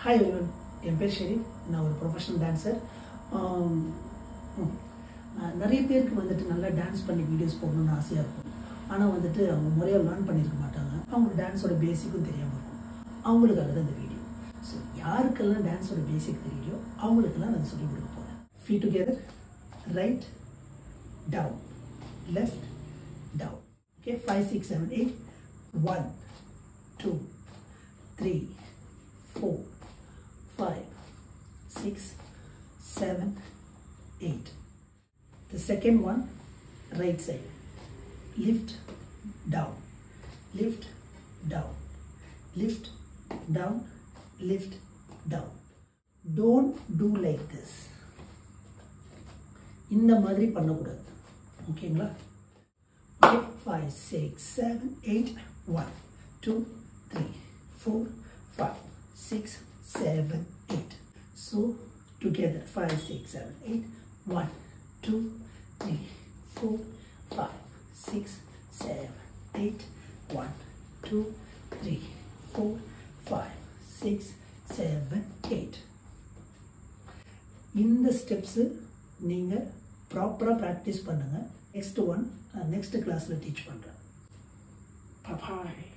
Hi everyone, என் பேர் ஷெரீஃப். நான் ஒரு ப்ரொஃபஷனல் டான்ஸர். நிறைய பேருக்கு வந்துட்டு நல்லா டான்ஸ் பண்ணி வீடியோஸ் போடணும்னு ஆசையாக இருக்கும். ஆனால் வந்துட்டு அவங்க முறையாக லேர்ன் பண்ணியிருக்க மாட்டாங்க. அவங்களுக்கு டான்ஸோட பேசிக்கும் தெரியாமல் இருக்கும். அவங்களுக்காக தான் இந்த வீடியோ. ஸோ யாருக்கெல்லாம் டான்ஸோட பேசிக் தெரியலையோ அவங்களுக்கெல்லாம் நான் சொல்லிக் கொடுக்க போகிறேன். Feet together, right down, left down. Okay, 5 6 7 8 1 2 3 4 5 6 7 8. The second one, right side, lift down, lift down, lift down, lift down. Don't do like this. இந்த மாதிரி பண்ணக்கூடாது. ஓகேங்களா? Okay, 5 6 7 8 1 2 3 4 5 6 7 8. So together 5 6 7 8 1 2 3 4 5 6 7 8 1 2 3 4 5 6 7 8. இந்த ஸ்டெப்ஸ் நீங்க ப்ராப்பரா பிராக்டிஸ் பண்ணுங்க. நெக்ஸ்ட் ஒன் நெக்ஸ்ட் கிளாஸ்ல teach பண்றேன். Bye bye.